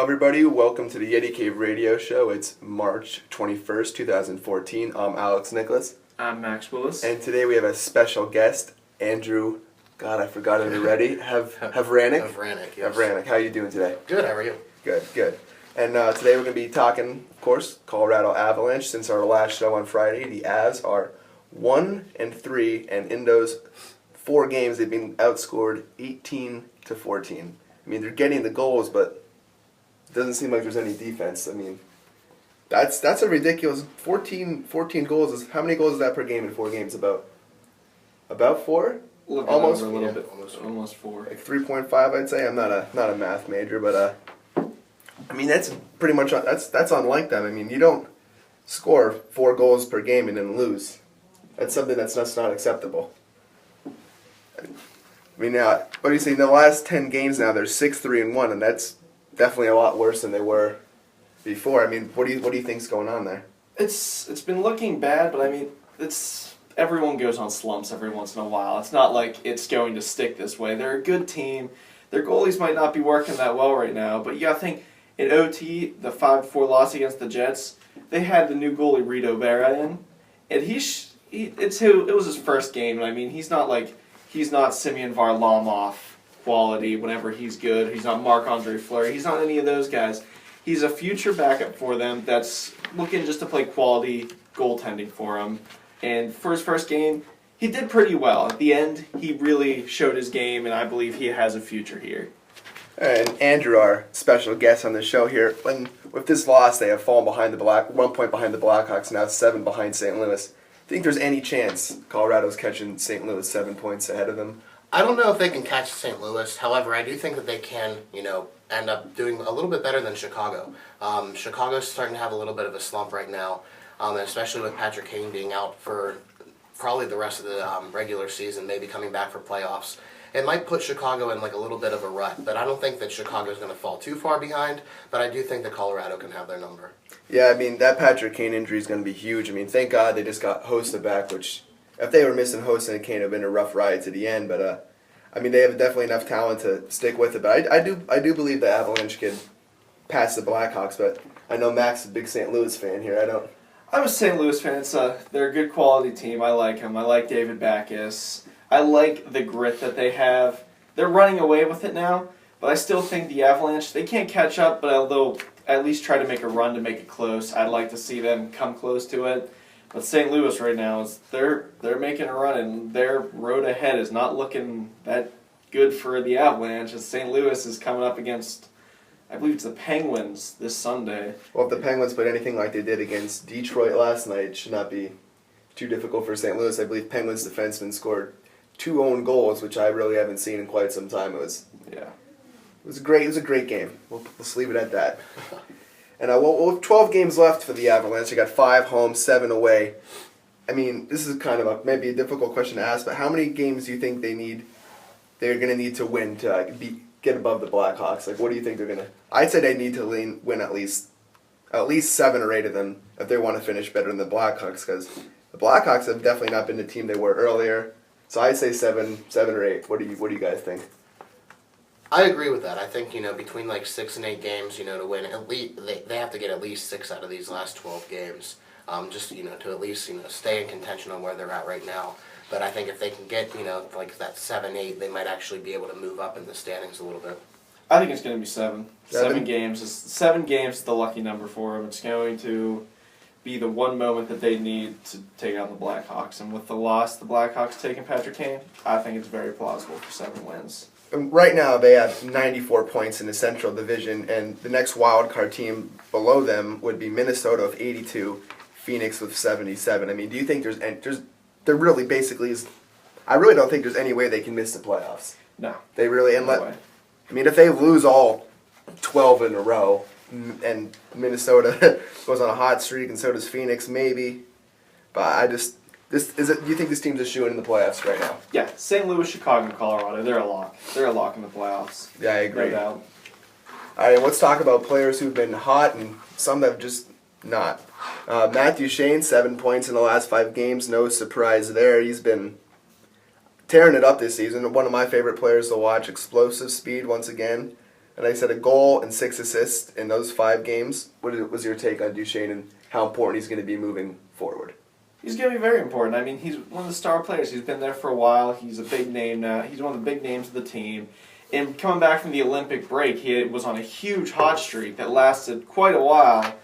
everybody. Welcome to the Yeti Cave Radio Show. It's March 21st, 2014. I'm Alex Nicholas. I'm Max Willis. And today we have a special guest, Andrew. God, I forgot it already. Havranek. Havranek, yes. Havranek. How are you doing today? Good, how are you? Good. And today we're going to be talking, of course, Colorado Avalanche. Since our last show on Friday, the Avs are 1-3, and in those 4 games they've been outscored 18-14. I mean, they're getting the goals, but it doesn't seem like there's any defense. I mean, that's a ridiculous 14 goals. How many goals is that per game in 4 games? About 4? Almost a little bit. Almost 4. Like 3.5, I'd say. I'm not a math major, but I mean that's pretty much that's unlike them. I mean, you don't score 4 goals per game and then lose. That's something that's not acceptable. I mean, now, what do you say? In the last 10 games now, they're 6-3-1, and that's definitely a lot worse than they were before. I mean, what do you think's going on there? It's been looking bad, but I mean, everyone goes on slumps every once in a while. It's not like it's going to stick this way. They're a good team. Their goalies might not be working that well right now, but you gotta think in OT, the 5-4 loss against the Jets, they had the new goalie Rito Vera in, and it was his first game, and I mean, he's not Simeon Varlamov quality whenever he's good. He's not Marc-Andre Fleury. He's not any of those guys. He's a future backup for them that's looking just to play quality goaltending for him. And for his first game, he did pretty well. At the end, he really showed his game, and I believe he has a future here. And Andrew, our special guest on the show here, with this loss, they have fallen behind 1 point behind the Blackhawks, now 7 behind St. Louis. Think there's any chance Colorado's catching St. Louis 7 points ahead of them? I don't know if they can catch St. Louis. However, I do think that they can, end up doing a little bit better than Chicago. Chicago's starting to have a little bit of a slump right now, and especially with Patrick Kane being out for probably the rest of the regular season, maybe coming back for playoffs. It might put Chicago in like a little bit of a rut, but I don't think that Chicago's going to fall too far behind, but I do think that Colorado can have their number. Yeah, I mean, that Patrick Kane injury is going to be huge. I mean, thank God they just got Hossa back, which, if they were missing Hossa and Kane, it would have been a rough ride to the end. But, I mean, they have definitely enough talent to stick with it. But I do believe the Avalanche could pass the Blackhawks. But I know Max is a big St. Louis fan here. I'm a St. Louis fan. They're a good quality team. I like them. I like David Backes. I like the grit that they have. They're running away with it now, but I still think the Avalanche, they can't catch up, but they'll at least try to make a run to make it close. I'd like to see them come close to it. But St. Louis right now, they're making a run, and their road ahead is not looking that good for the Avalanche, as St. Louis is coming up against, I believe it's the Penguins this Sunday. Well, if the Penguins put anything like they did against Detroit last night, it should not be too difficult for St. Louis. I believe Penguins defensemen scored 2 own goals, which I really haven't seen in quite some time. It was a great game. We'll just leave it at that. And with 12 games left for the Avalanche, they got 5 home, 7 away. I mean, this is kind of maybe a difficult question to ask, but how many games do you think they're going to need to win to get above the Blackhawks? Like, what do you think they're going to? I'd say they need to win at least 7 or 8 of them if they want to finish better than the Blackhawks, because the Blackhawks have definitely not been the team they were earlier. So I'd say 7 or 8. What do you guys think? I agree with that. I think, between like 6 and 8 games, to win, at least they have to get at least 6 out of these last 12 games, just, to at least, stay in contention on where they're at right now. But I think if they can get, like that 7-8, they might actually be able to move up in the standings a little bit. I think it's going to be 7. 7 games. 7 games is the lucky number for them. It's going to be the one moment that they need to take out the Blackhawks. And with the loss, the Blackhawks taking Patrick Kane, I think it's very plausible for 7 wins. Right now, they have 94 points in the Central Division, and the next wildcard team below them would be Minnesota with 82, Phoenix with 77. I mean, do you think there really basically is? I really don't think there's any way they can miss the playoffs. No. They really, no way. I mean, if they lose all 12 in a row, and Minnesota goes on a hot streak, and so does Phoenix, maybe. But do you think this team's a shoo-in the playoffs right now? Yeah, St. Louis, Chicago, and Colorado, they're a lock. They're a lock in the playoffs. Yeah, I agree. No doubt. All right, let's talk about players who've been hot and some that have just not. Matthew Shane, 7 points in the last 5 games. No surprise there. He's been tearing it up this season. One of my favorite players to watch. Explosive speed once again. and I said a goal and 6 assists in those 5 games. What was your take on Duchesne and how important he's going to be moving forward? He's going to be very important. I mean, he's one of the star players. He's been there for a while. He's a big name now. He's one of the big names of the team. And coming back from the Olympic break, he was on a huge hot streak that lasted quite a while.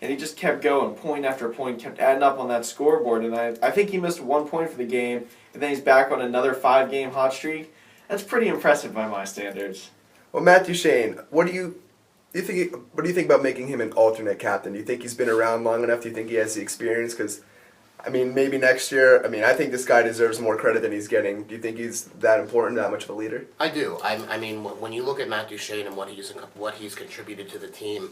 And he just kept going, point after point, kept adding up on that scoreboard. And I think he missed 1 point for the game, and then he's back on another 5-game hot streak. That's pretty impressive by my standards. Well, Matt Duchesne, what do you think about making him an alternate captain? Do you think he's been around long enough? Do you think he has the experience? Because, I mean, maybe next year, I think this guy deserves more credit than he's getting. Do you think he's that important, that much of a leader? I do. I mean, when you look at Matt Duchesne and what he's contributed to the team,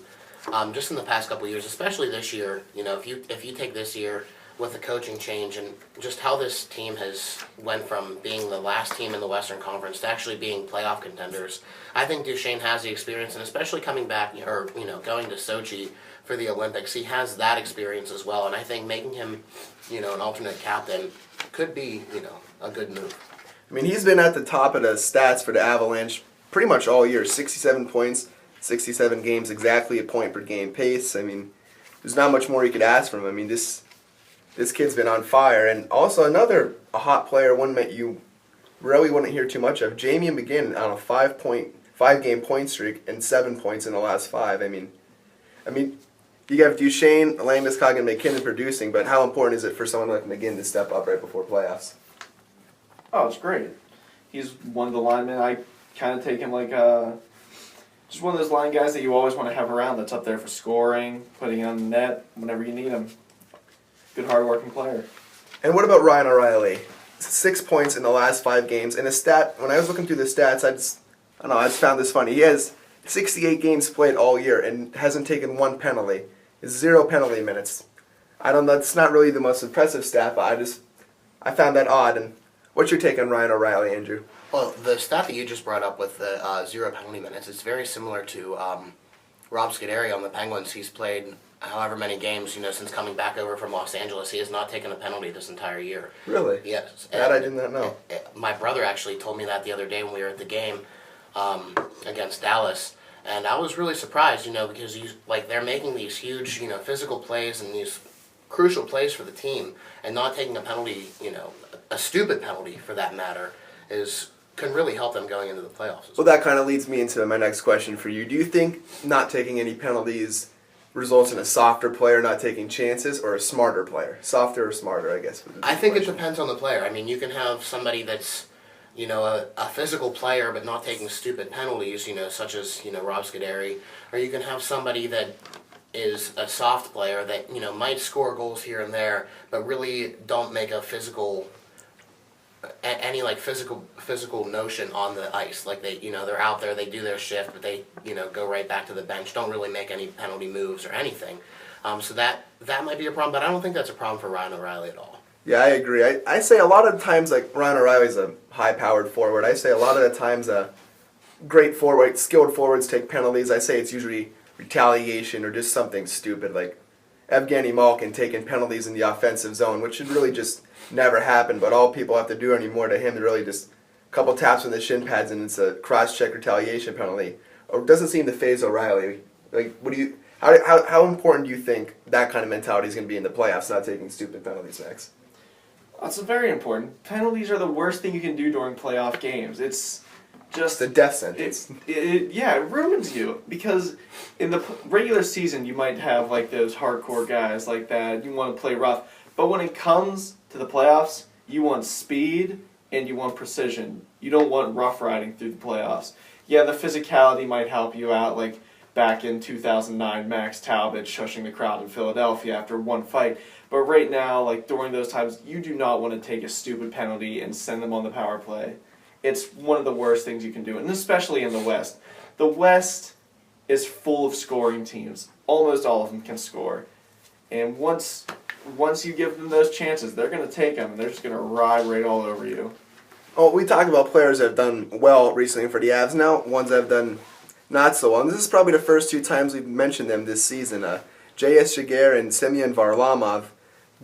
just in the past couple of years, especially this year, if you take this year with the coaching change and just how this team has went from being the last team in the Western Conference to actually being playoff contenders, I think Duchesne has the experience, and especially coming back or going to Sochi for the Olympics, he has that experience as well. And I think making him, an alternate captain could be, a good move. I mean, he's been at the top of the stats for the Avalanche pretty much all year. 67 points, 67 games, exactly a point per game pace. I mean, there's not much more you could ask from him. I mean, this kid's been on fire. And also a hot player, one that you really wouldn't hear too much of, Jamie McGinn on a 5-game point streak and 7 points in the last 5. I mean, you have Duchesne, Landeskog, and McKinnon producing, but how important is it for someone like McGinn to step up right before playoffs? Oh, it's great. He's one of the linemen. I kind of take him like just one of those line guys that you always want to have around that's up there for scoring, putting on the net whenever you need him. Good, hard-working player. And what about Ryan O'Reilly? 6 points in the last 5 games. And when I was looking through the stats, I just found this funny. He has 68 games played all year and hasn't taken 1 penalty. 0 penalty minutes. I don't know, that's not really the most impressive stat, but I found that odd. And what's your take on Ryan O'Reilly, Andrew? Well, the stat that you just brought up with the 0 penalty minutes, it's very similar to Rob Scuderi on the Penguins. He's played however many games, since coming back over from Los Angeles. He has not taken a penalty this entire year. Really? Yes. That I did not know. My brother actually told me that the other day when we were at the game against Dallas. And I was really surprised, because they're making these huge, physical plays and these crucial plays for the team, and not taking a penalty, a stupid penalty for that matter, can really help them going into the playoffs. Well, that kind of leads me into my next question for you. Do you think not taking any penalties results in a softer player not taking chances, or a smarter player? Softer or smarter, I guess. I think it depends on the player. I mean, you can have somebody that's a physical player but not taking stupid penalties, such as, Rob Scuderi, or you can have somebody that is a soft player that, might score goals here and there, but really don't make a physical notion on the ice. Like they're out there, they do their shift, but they, go right back to the bench, don't really make any penalty moves or anything. So that might be a problem, but I don't think that's a problem for Ryan O'Reilly at all. Yeah, I agree. I say a lot of times, like, Ryan O'Reilly's a high-powered forward. I say a lot of the times great forward, skilled forwards take penalties. I say it's usually retaliation or just something stupid, like Evgeny Malkin taking penalties in the offensive zone, which should really just never happen, but all people have to do anymore to him to really just a couple taps on the shin pads and it's a cross-check retaliation penalty. It doesn't seem to phase O'Reilly. Like, how important do you think that kind of mentality is going to be in the playoffs, not taking stupid penalties, Max? That's very important. Penalties are the worst thing you can do during playoff games. It's just the death sentence. It ruins you, because in the regular season you might have like those hardcore guys like that. You want to play rough, but when it comes to the playoffs, you want speed and you want precision. You don't want rough riding through the playoffs. Yeah, the physicality might help you out, like back in 2009, Max Talbot shushing the crowd in Philadelphia after one fight. But right now, like during those times, you do not want to take a stupid penalty and send them on the power play. It's one of the worst things you can do, and especially in the West. The West is full of scoring teams. Almost all of them can score. And once you give them those chances, they're going to take them, and they're just going to ride right all over you. Oh, we talked about players that have done well recently for the Avs. Now, ones that have done not so well. And this is probably the first 2 times we've mentioned them this season. J.S. Jaguar and Semyon Varlamov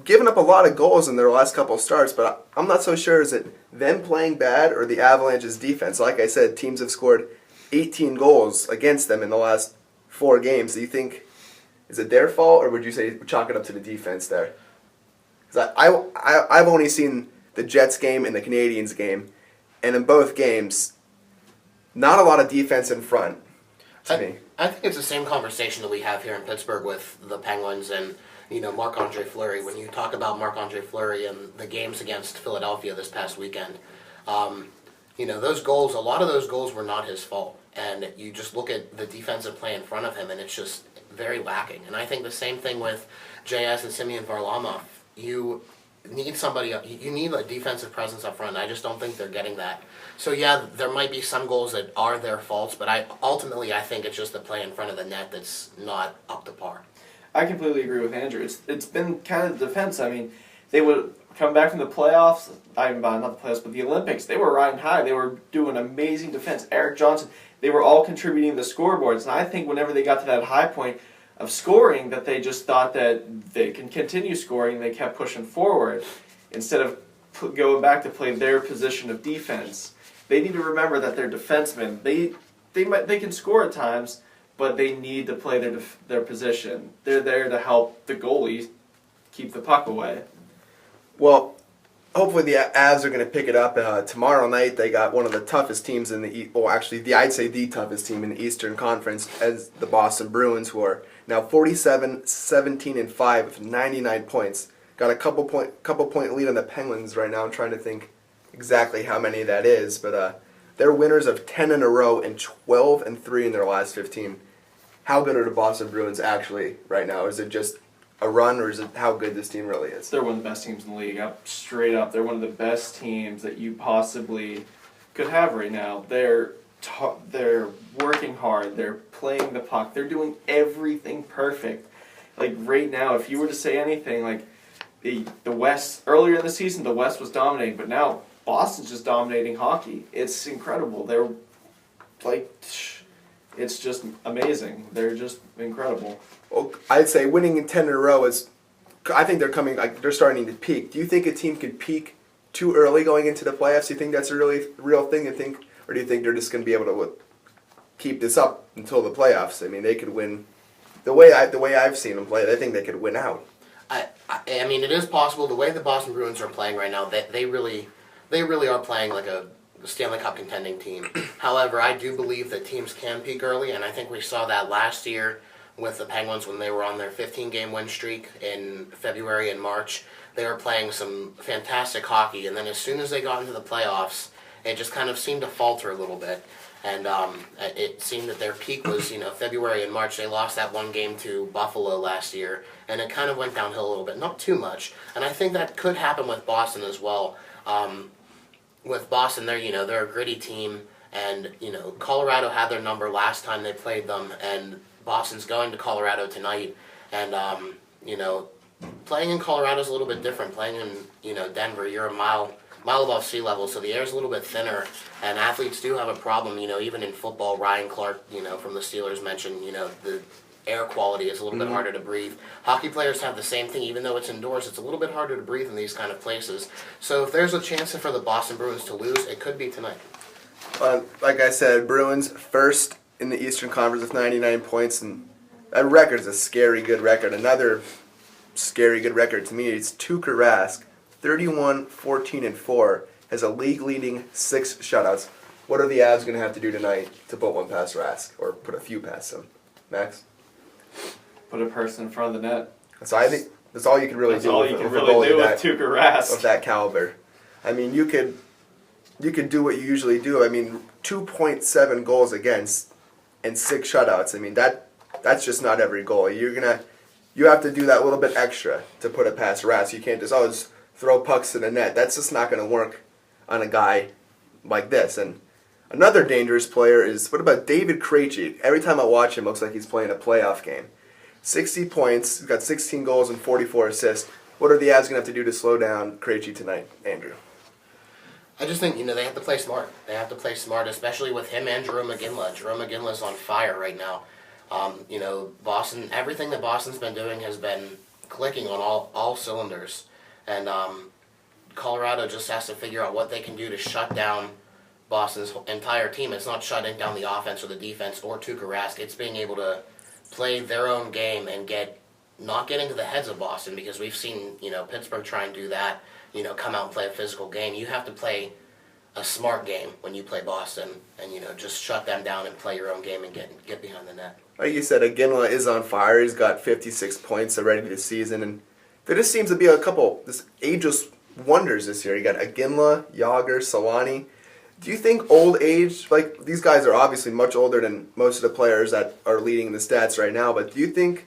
given up a lot of goals in their last couple of starts, but I'm not so sure is it them playing bad or the Avalanche's defense. Like I said, teams have scored 18 goals against them in the last 4 games. Do you think, is it their fault, or would you say chalk it up to the defense there? Because I've only seen the Jets game and the Canadiens game, and in both games, not a lot of defense in front to me. I think it's the same conversation that we have here in Pittsburgh with the Penguins and Marc-Andre Fleury. When you talk about Marc-Andre Fleury and the games against Philadelphia this past weekend, those goals, a lot of those goals were not his fault. And you just look at the defensive play in front of him, and it's just very lacking. And I think the same thing with JS and Semyon Varlamov. You need somebody, you need a defensive presence up front, and I just don't think they're getting that. So yeah, there might be some goals that are their faults, but I think it's just the play in front of the net that's not up to par. I completely agree with Andrew. It's been kind of the defense. I mean, they would come back from the playoffs, not the playoffs, but the Olympics. They were riding high. They were doing amazing defense. Eric Johnson, they were all contributing to the scoreboards. And I think whenever they got to that high point of scoring, that they just thought that they can continue scoring. They kept pushing forward instead of going back to play their position of defense. They need to remember that they're defensemen. They can score at times, but they need to play their position. They're there to help the goalie keep the puck away. Well, hopefully the Avs are going to pick it up tomorrow night. They got one of the toughest teams in I'd say the toughest team in the Eastern Conference, as the Boston Bruins, who are now 47-17-5 with 99 points. Got a couple point lead on the Penguins right now. I'm trying to think exactly how many that is, but they're winners of 10 in a row and 12-3 in their last 15. How good are the Boston Bruins actually right now? Is it just a run, or is it how good this team really is? They're one of the best teams in the league. Straight up, they're one of the best teams that you possibly could have right now. They're working hard. They're playing the puck. They're doing everything perfect. Like right now, if you were to say anything, like the West earlier in the season, the West was dominating, but now Boston's just dominating hockey. It's incredible. They're like, it's just amazing. They're just incredible. Well, I'd say winning in 10 in a row is, I think they're starting to peak. Do you think a team could peak too early going into the playoffs? Do you think that's a really real thing to think, or do you think they're just going to be able to keep this up until the playoffs? I mean, they could win. The way I've seen them play, I think they could win out. I mean, it is possible. The way the Boston Bruins are playing right now, they really are playing like a Stanley Cup contending team. However, I do believe that teams can peak early, and I think we saw that last year with the Penguins when they were on their 15-game win streak in February and March. They were playing some fantastic hockey, and then as soon as they got into the playoffs, it just kind of seemed to falter a little bit. And it seemed that their peak was, February and March. They lost that one game to Buffalo last year, and it kind of went downhill a little bit. Not too much. And I think that could happen with Boston as well. With Boston, they're a gritty team, and Colorado had their number last time they played them, and Boston's going to Colorado tonight, and playing in Colorado is a little bit different. Playing in Denver, you're a mile above sea level, so the air's a little bit thinner, and athletes do have a problem. Even in football, Ryan Clark, from the Steelers mentioned, the air quality is a little bit harder to breathe. Hockey players have the same thing, even though it's indoors. It's a little bit harder to breathe in these kind of places. So if there's a chance for the Boston Bruins to lose, it could be tonight. Like I said, Bruins first in the Eastern Conference with 99 points, and that record is a scary good record. Another scary good record to me is Tuukka Rask, 31-14-4, has a league-leading 6 shutouts. What are the Avs going to have to do tonight to put one past Rask, or put a few past him? Max? Put a person in front of the net. So I think that's all you can really do with Tuukka Rask. Of that caliber. I mean, you could do what you usually do. I mean, 2.7 goals against and 6 shutouts. I mean, that's just not every goal. You have to do that little bit extra to put it past Rask. You can't just always throw pucks to the net. That's just not going to work on a guy like this. And another dangerous player is, what about David Krejci? Every time I watch him, it looks like he's playing a playoff game. 60 points, he's got 16 goals and 44 assists. What are the Avs going to have to do to slow down Krejci tonight, Andrew? I just think, they have to play smart. They have to play smart, especially with him and Jarome Iginla. Jarome Iginla's on fire right now. Boston, everything that Boston's been doing has been clicking on all cylinders. And Colorado just has to figure out what they can do to shut down Boston's entire team. It's not shutting down the offense or the defense or Tuukka Rask. It's being able to play their own game and not get into the heads of Boston, because we've seen, Pittsburgh try and do that, come out and play a physical game. You have to play a smart game when you play Boston and, just shut them down and play your own game and get behind the net. Like you said, Iginla is on fire. He's got 56 points already this season, and there just seems to be a couple ageless wonders this year. You got Iginla, Yager, Solani. Do you think old age, like these guys are obviously much older than most of the players that are leading the stats right now, but do you think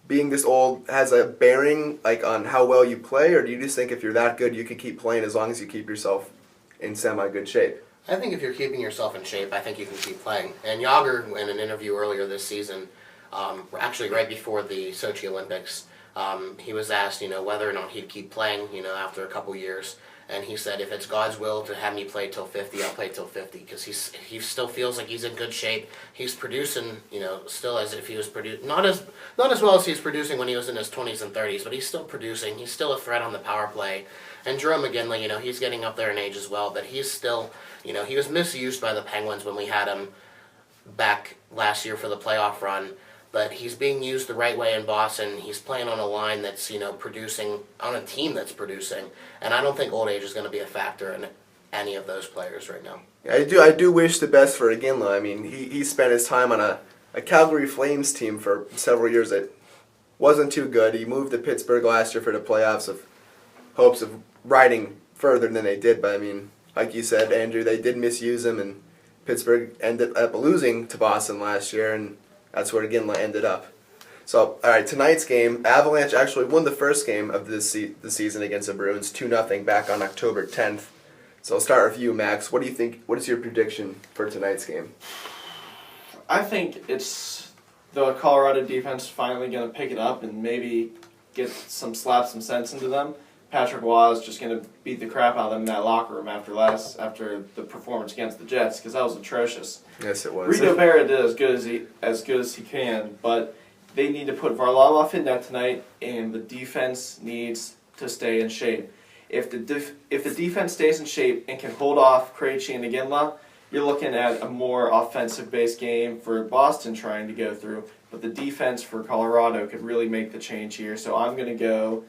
being this old has a bearing like on how well you play, or do you just think if you're that good you can keep playing as long as you keep yourself in semi-good shape? I think if you're keeping yourself in shape, I think you can keep playing. And Yager, in an interview earlier this season, actually right before the Sochi Olympics, he was asked, whether or not he'd keep playing, after a couple years. And he said, if it's God's will to have me play till 50, I'll play till 50, because he still feels like he's in good shape. He's producing, still as if he was not as well as he's producing when he was in his 20s and 30s, but he's still producing. He's still a threat on the power play. And Jerome McGinley, he's getting up there in age as well, but he's still, he was misused by the Penguins when we had him back last year for the playoff run. But he's being used the right way in Boston. He's playing on a line that's, producing, on a team that's producing. And I don't think old age is going to be a factor in any of those players right now. Yeah, I do wish the best for Iginla. I mean, he spent his time on a Calgary Flames team for several years that wasn't too good. He moved to Pittsburgh last year for the playoffs of hopes of riding further than they did. But, I mean, like you said, Andrew, they did misuse him, and Pittsburgh ended up losing to Boston last year, and that's where Iginla ended up. So, all right, tonight's game, Avalanche actually won the first game of the season against the Bruins, 2-0 back on October 10th. So I'll start with you, Max. What do you think? What is your prediction for tonight's game? I think it's the Colorado defense finally going to pick it up and maybe slap some sense into them. Patrick Waugh is just going to beat the crap out of them in that locker room after the performance against the Jets, because that was atrocious. Yes, it was. Rudy Gobert did as good as he can, but they need to put Varlamov in net tonight, and the defense needs to stay in shape. If the defense stays in shape and can hold off Krejci and Iginla, you're looking at a more offensive-based game for Boston trying to go through. But the defense for Colorado could really make the change here. So I'm going to go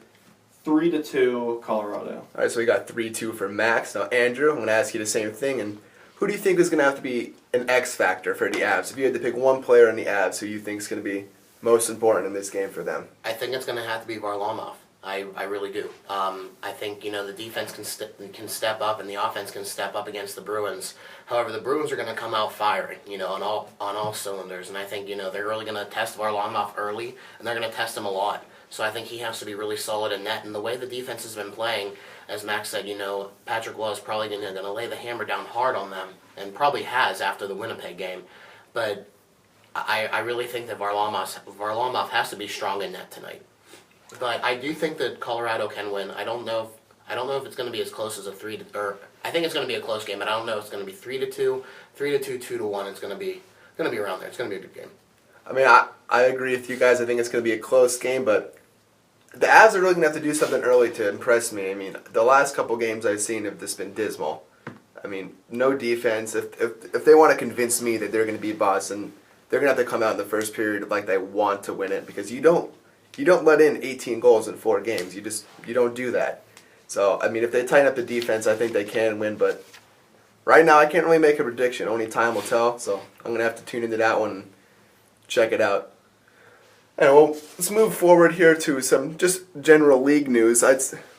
3-2 Colorado. All right, so we got 3-2 for Max. Now, Andrew, I'm going to ask you the same thing. And who do you think is going to have to be an X factor for the Avs? If you had to pick one player in the Avs who you think is going to be most important in this game for them? I think it's going to have to be Varlamov. I really do. I think the defense can step up and the offense can step up against the Bruins. However, the Bruins are going to come out firing, on all cylinders, and I think they're really going to test Varlamov early, and they're going to test him a lot. So I think he has to be really solid in net. And the way the defense has been playing, as Max said, Patrick Waugh is probably going to lay the hammer down hard on them, and probably has after the Winnipeg game. But I really think that Varlamov has to be strong in net tonight. But I do think that Colorado can win. I don't know if it's going to be as close as I think it's going to be a close game, but I don't know if it's going to be 3-2, 3-2, 2-1. It's going to be around there. It's going to be a good game. I mean, I agree with you guys. I think it's going to be a close game, but the Avs are really going to have to do something early to impress me. I mean, the last couple games I've seen have just been dismal. I mean, no defense. If they want to convince me that they're going to beat Boston, they're going to have to come out in the first period like they want to win it, because you don't let in 18 goals in 4 games. You don't do that. So, I mean, if they tighten up the defense, I think they can win. But right now, I can't really make a prediction. Only time will tell. So I'm going to have to tune into that one and check it out. And well, let's move forward here to some just general league news.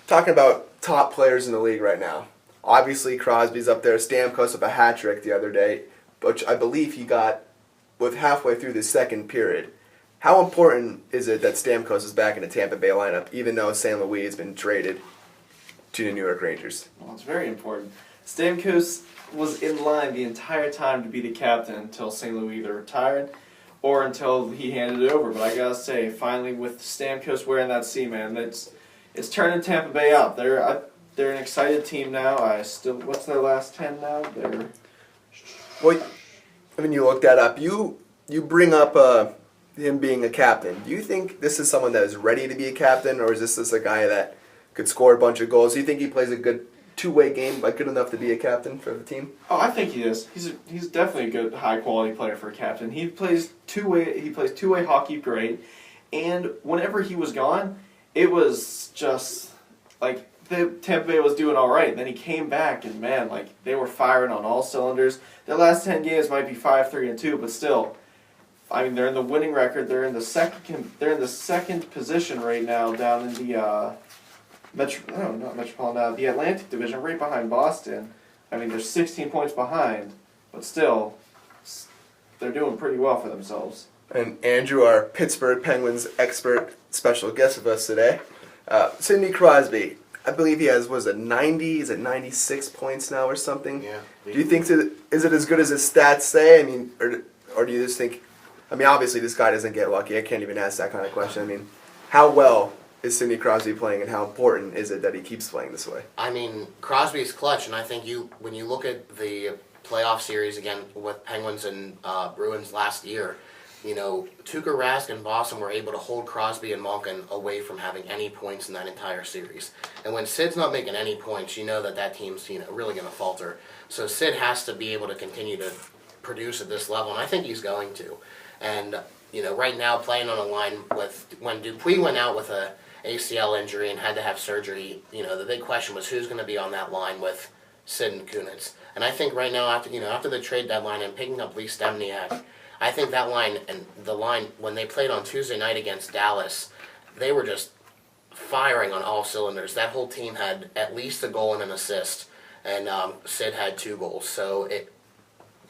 Talking about top players in the league right now. Obviously, Crosby's up there. Stamkos with a hat trick the other day, which I believe he got with halfway through the second period. How important is it that Stamkos is back in the Tampa Bay lineup, even though St. Louis has been traded to the New York Rangers? Well, it's very important. Stamkos was in line the entire time to be the captain until St. Louis either retired or until he handed it over. But I gotta say, finally with Stamkos wearing that C-man, it's turning Tampa Bay up. They're an excited team now. What's their last 10 now? Well, I mean, you looked that up. You bring up him being a captain. Do you think this is someone that is ready to be a captain, or is this a guy that could score a bunch of goals? Do you think he plays a good two-way game, like good enough to be a captain for the team? Oh, I think he is. He's definitely a good, high quality player for a captain. He plays two-way. He plays two-way hockey great, and whenever he was gone, it was just like the Tampa Bay was doing all right. And then he came back, and man, like they were firing on all cylinders. Their last 10 games might be 5-3-2, but still, I mean, they're in the winning record. They're in the second. They're in the second position right now, down in the the Atlantic Division, right behind Boston. I mean, they're 16 points behind, but still, they're doing pretty well for themselves. And Andrew, our Pittsburgh Penguins expert, special guest with us today. Sidney Crosby, I believe he has, was it 90? Is it 96 points now or something? Yeah. Do you think, is it as good as his stats say? I mean, or do you just think, I mean, obviously this guy doesn't get lucky. I can't even ask that kind of question. I mean, how well is Sidney Crosby playing, and how important is it that he keeps playing this way? I mean, Crosby's clutch, and I think when you look at the playoff series again with Penguins and Bruins last year, you know, Tuukka Rask and Boston were able to hold Crosby and Malkin away from having any points in that entire series. And when Sid's not making any points, you know that team's, you know, really going to falter. So Sid has to be able to continue to produce at this level, and I think he's going to. And, you know, right now playing on a line with, when Dupuis went out with a ACL injury and had to have surgery, you know, the big question was who's going to be on that line with Sid and Kunitz. And I think right now, after the trade deadline and picking up Lee Stempniak, I think that line, and the line, when they played on Tuesday night against Dallas, they were just firing on all cylinders. That whole team had at least a goal and an assist, and Sid had 2 goals. So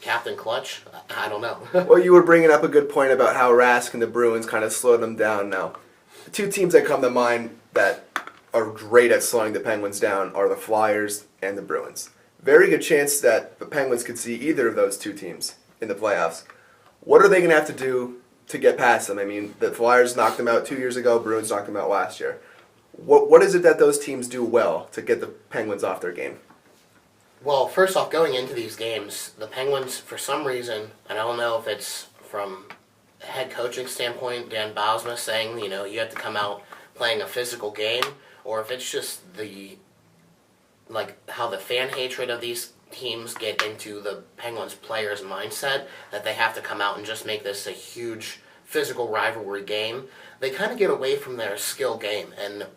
Captain Clutch, I don't know. Well, you were bringing up a good point about how Rask and the Bruins kind of slowed them down now. The 2 teams that come to mind that are great at slowing the Penguins down are the Flyers and the Bruins. Very good chance that the Penguins could see either of those 2 teams in the playoffs. What are they going to have to do to get past them? I mean, the Flyers knocked them out 2 years ago, Bruins knocked them out last year. What is it that those teams do well to get the Penguins off their game? Well, first off, going into these games, the Penguins, for some reason, and I don't know if it's from a head coaching standpoint, Dan Bylsma saying, you know, you have to come out playing a physical game, or if it's just how the fan hatred of these teams get into the Penguins players' mindset that they have to come out and just make this a huge physical rivalry game. They kind of get away from their skill game, and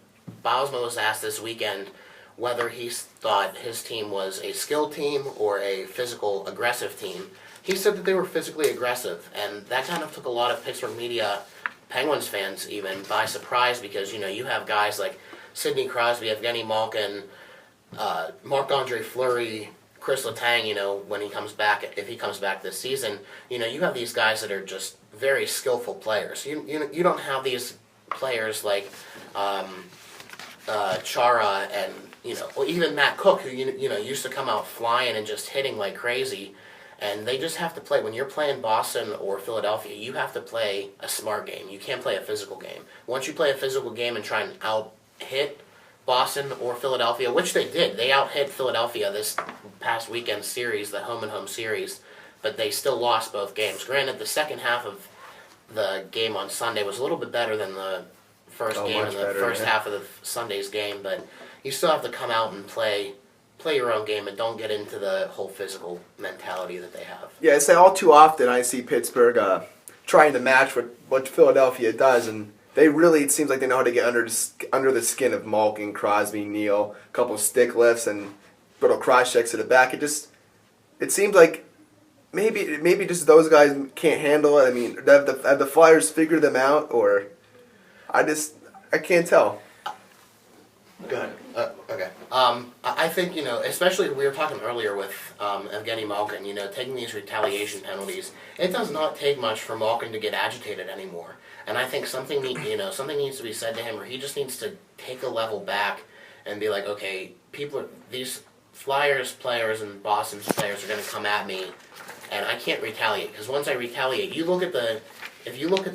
Bylsma was asked this weekend whether he thought his team was a skill team or a physical aggressive team. He said that they were physically aggressive, and that kind of took a lot of Pittsburgh media, Penguins fans even, by surprise, because, you know, you have guys like Sidney Crosby, Evgeny Malkin, Marc-Andre Fleury, Chris Letang, you know, when he comes back, if he comes back this season, you know, you have these guys that are just very skillful players. You don't have these players like Chara and, you know, or even Matt Cook, who, you know, used to come out flying and just hitting like crazy. And they just have to play. When you're playing Boston or Philadelphia, you have to play a smart game. You can't play a physical game. Once you play a physical game and try and out-hit Boston or Philadelphia, which they did. They out-hit Philadelphia this past weekend series, the home-and-home series, but they still lost both games. Granted, the second half of the game on Sunday was a little bit better than the first game and the first half of the Sunday's game, but you still have to come out and play your own game and don't get into the whole physical mentality that they have. Yeah, it's all too often I see Pittsburgh trying to match what Philadelphia does, and they really, it seems like they know how to get under the skin of Malkin, Crosby, Neal, a couple of stick lifts and little cross checks to the back. It seems like maybe just those guys can't handle it. I mean, have the Flyers figured them out, or I can't tell. Go ahead. Okay. I think, you know, especially we were talking earlier with Evgeny Malkin, you know, taking these retaliation penalties, it does not take much for Malkin to get agitated anymore. And I think something needs to be said to him, or he just needs to take a level back and be like, okay, these Flyers players and Boston's players are going to come at me, and I can't retaliate, because once I retaliate, if you look at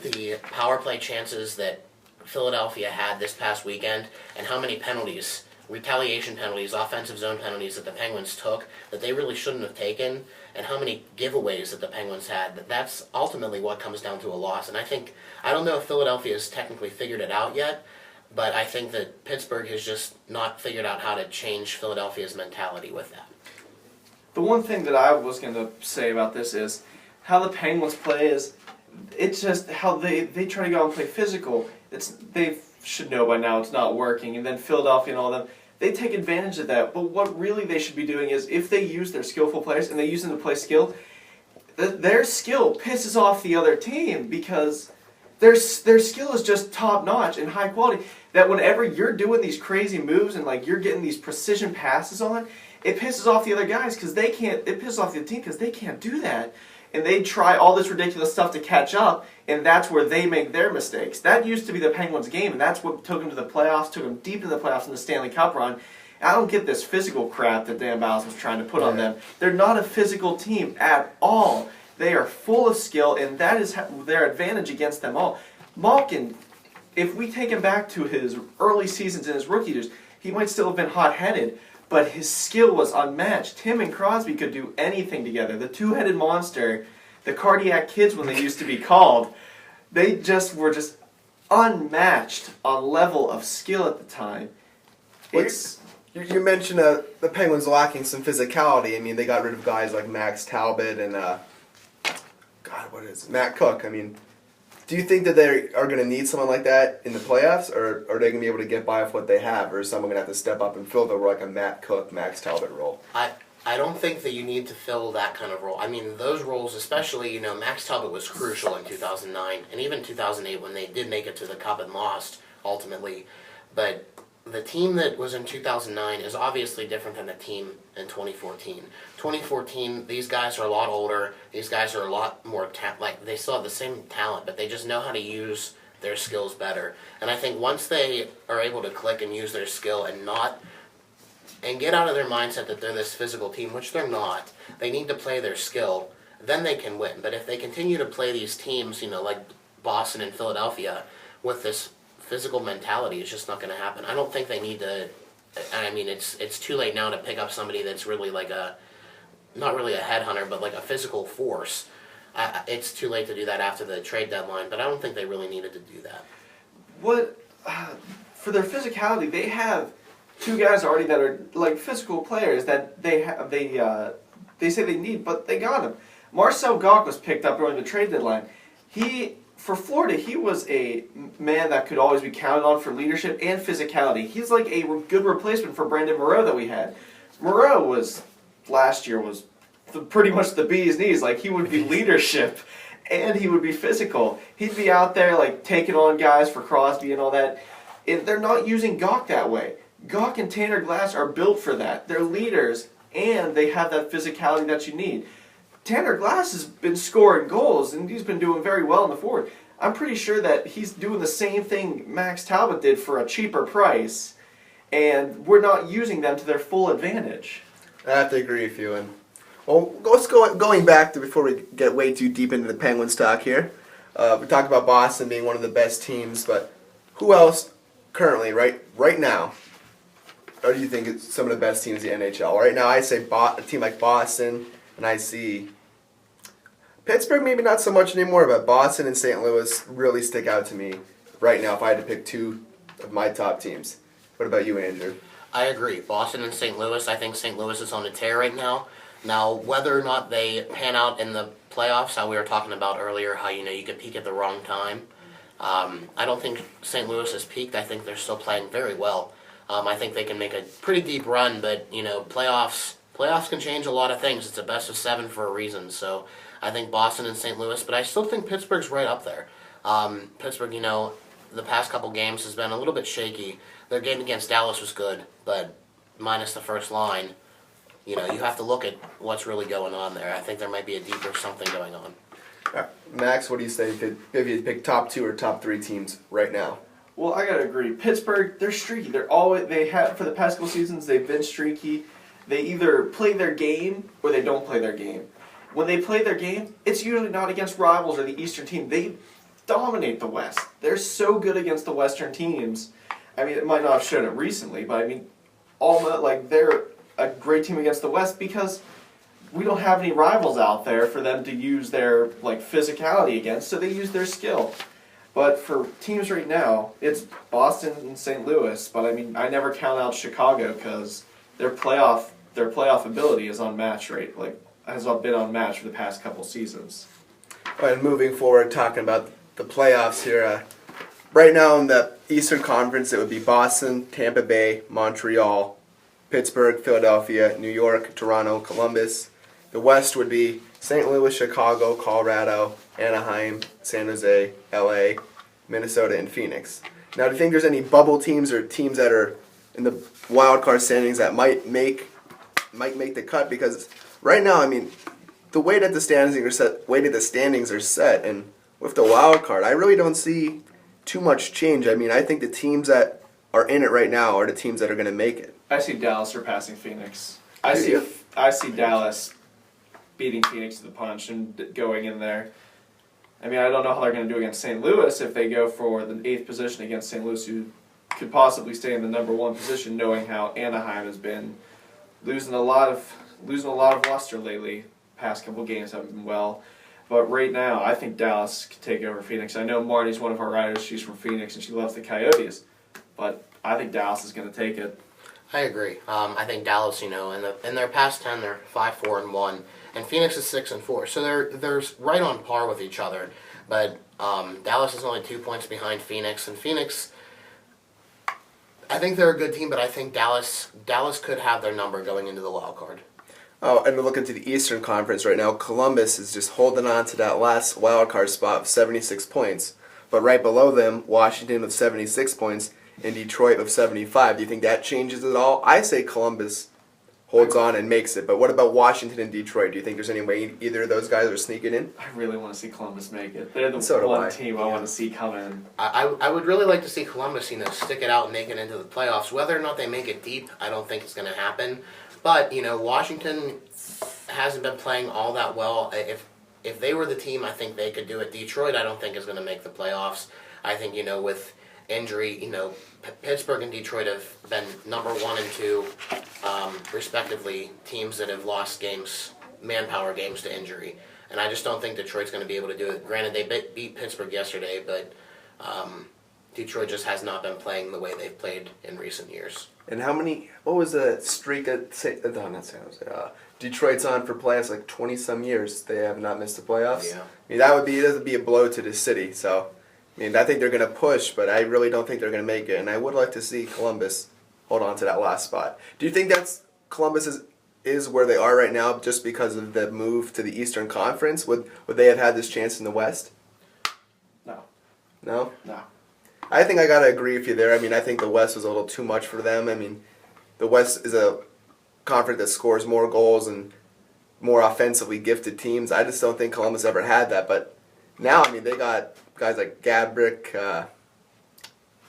the power play chances that Philadelphia had this past weekend, and how many penalties, retaliation penalties, offensive zone penalties that the Penguins took that they really shouldn't have taken, and how many giveaways that the Penguins had, that's ultimately what comes down to a loss. And I don't know if Philadelphia has technically figured it out yet, but I think that Pittsburgh has just not figured out how to change Philadelphia's mentality with that. The one thing that I was going to say about this is how the Penguins play is it's just how they try to go out and play physical. They should know by now it's not working, and then Philadelphia and all them, they take advantage of that. But what really they should be doing is if they use their skillful players and they use them to play skill, their skill pisses off the other team because their skill is just top notch and high quality. That whenever you're doing these crazy moves and like you're getting these precision passes on, it pisses off the other guys because they can't. It pisses off the team because they can't do that, and they try all this ridiculous stuff to catch up, and that's where they make their mistakes. That used to be the Penguins' game, and that's what took them to the playoffs, took them deep into the playoffs in the Stanley Cup run. I don't get this physical crap that Dan Bowles was trying to put on them. They're not a physical team at all. They are full of skill, and that is their advantage against them all. Malkin, if we take him back to his early seasons in his rookie years, he might still have been hot-headed, but his skill was unmatched. Him and Crosby could do anything together. The two-headed monster, the cardiac kids when they used to be called, they just were just unmatched on level of skill at the time. You mentioned the Penguins lacking some physicality. I mean, they got rid of guys like Max Talbot and Matt Cook. I mean, do you think that they are going to need someone like that in the playoffs, or are they going to be able to get by with what they have, or is someone going to have to step up and fill the like a Matt Cook, Max Talbot role? I don't think that you need to fill that kind of role. I mean, those roles, especially, Max Talbot was crucial in 2009 and even 2008 when they did make it to the Cup and lost ultimately. But the team that was in 2009 is obviously different than the team in 2014. 2014, these guys are a lot older. These guys are a lot more they still have the same talent, but they just know how to use their skills better. And I think once they are able to click and use their skill and get out of their mindset that they're this physical team, which they're not, they need to play their skill, then they can win. But if they continue to play these teams, like Boston and Philadelphia, with this physical mentality, it's just not going to happen. I don't think they need to. I mean, it's too late now to pick up somebody that's really like not really a headhunter, but like a physical force. It's too late to do that after the trade deadline, but I don't think they really needed to do that. For their physicality, they have two guys already that are like physical players that they say they need, but they got him. Marcel Goc was picked up during the trade deadline. For Florida, he was a man that could always be counted on for leadership and physicality. He's like a good replacement for Brandon Moreau that we had. Moreau last year was pretty much the bee's knees. Like, he would be leadership and he would be physical. He'd be out there like taking on guys for Crosby and all that. They're not using Goc that way. Goc and Tanner Glass are built for that. They're leaders and they have that physicality that you need. Tanner Glass has been scoring goals, and he's been doing very well in the forward. I'm pretty sure that he's doing the same thing Max Talbot did for a cheaper price, and we're not using them to their full advantage. I have to agree with you. And let's going back to before we get way too deep into the Penguins talk here. We talked about Boston being one of the best teams, but who else currently, right now, or do you think it's some of the best teams in the NHL? Right now, I say a team like Boston, and I see Pittsburgh maybe not so much anymore, but Boston and St. Louis really stick out to me right now if I had to pick two of my top teams. What about you, Andrew? I agree. Boston and St. Louis, I think St. Louis is on a tear right now. Now, whether or not they pan out in the playoffs, how we were talking about earlier, how you can peak at the wrong time. I don't think St. Louis has peaked. I think they're still playing very well. I think they can make a pretty deep run, but playoffs can change a lot of things. It's a best of 7 for a reason. So I think Boston and St. Louis, but I still think Pittsburgh's right up there. Pittsburgh, the past couple games has been a little bit shaky. Their game against Dallas was good, but minus the first line, you have to look at what's really going on there. I think there might be a deeper something going on. Max, what do you say if you pick top 2 or top 3 teams right now? Well, I gotta agree. Pittsburgh, they're streaky. For the past couple seasons, they've been streaky. They either play their game or they don't play their game. When they play their game, it's usually not against rivals or the Eastern team. They dominate the West. They're so good against the Western teams. I mean, it might not have shown it recently, but I mean, they're a great team against the West because we don't have any rivals out there for them to use their physicality against, so they use their skill. But for teams right now, it's Boston and St. Louis. But I mean, I never count out Chicago because their playoff ability is unmatched, right? Like has been unmatched for the past couple seasons. And moving forward, talking about the playoffs here, right now in the Eastern Conference, it would be Boston, Tampa Bay, Montreal, Pittsburgh, Philadelphia, New York, Toronto, Columbus. The West would be St. Louis, Chicago, Colorado, Anaheim, San Jose, LA, Minnesota, and Phoenix. Now, do you think there's any bubble teams or teams that are in the wild card standings that might make the cut? Because right now, I mean, the way that the standings are set, and with the wild card, I really don't see too much change. I mean, I think the teams that are in it right now are the teams that are going to make it. I see Dallas surpassing Phoenix. I see Dallas beating Phoenix to the punch and going in there. I mean, I don't know how they're going to do against St. Louis if they go for the 8th position against St. Louis, who could possibly stay in the number 1 position, knowing how Anaheim has been losing a lot of luster lately. Past couple games haven't been well. But right now, I think Dallas could take over Phoenix. I know Marty's one of our writers. She's from Phoenix, and she loves the Coyotes. But I think Dallas is going to take it. I agree. I think Dallas, in their past 10, they're 5-4-1, and Phoenix is 6-4. So they're right on par with each other. But Dallas is only 2 points behind Phoenix, and Phoenix, I think they're a good team, but I think Dallas could have their number going into the wild card. Oh, and looking to the Eastern Conference right now, Columbus is just holding on to that last wild card spot of 76 points. But right below them, Washington with 76 points and Detroit with 75. Do you think that changes at all? I say Columbus holds on and makes it. But what about Washington and Detroit? Do you think there's any way either of those guys are sneaking in? I really want to see Columbus make it. They're the one team I want to see come in. I would really like to see Columbus, stick it out and make it into the playoffs. Whether or not they make it deep, I don't think it's going to happen. But, Washington hasn't been playing all that well. If they were the team, I think they could do it. Detroit, I don't think is going to make the playoffs. I think, with injury, Pittsburgh and Detroit have been number 1 and 2, respectively, teams that have lost games, manpower games to injury. And I just don't think Detroit's going to be able to do it. Granted, they beat Pittsburgh yesterday, but Detroit just has not been playing the way they've played in recent years. And what was the streak at Detroit's on for playoffs like 20-some years. They have not missed the playoffs. Yeah. I mean, that would be a blow to the city. So, I mean, I think they're going to push, but I really don't think they're going to make it. And I would like to see Columbus hold on to that last spot. Do you think Columbus is where they are right now just because of the move to the Eastern Conference? Would they have had this chance in the West? No. No? No. I think I got to agree with you there. I mean, I think the West was a little too much for them. I mean, the West is a conference that scores more goals and more offensively gifted teams. I just don't think Columbus ever had that. But now, I mean, they got guys like Gabrick.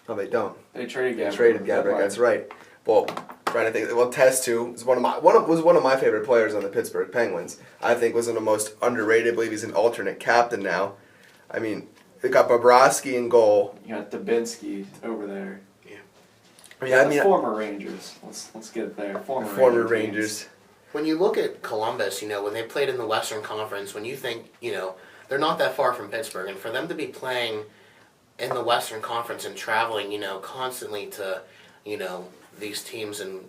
No, they don't. They traded Gabrick. They traded Gabrick. That's right. Well, trying to think. Well, Testu is was one of my favorite players on the Pittsburgh Penguins. I think was one of the most underrated. I believe he's an alternate captain now. I mean, they got Bobrovsky in goal. You got Dubinsky over there. Yeah, I mean, former Rangers. Let's get it there. Former Rangers. When you look at Columbus, when they played in the Western Conference, when you think, they're not that far from Pittsburgh, and for them to be playing in the Western Conference and traveling, constantly to, these teams in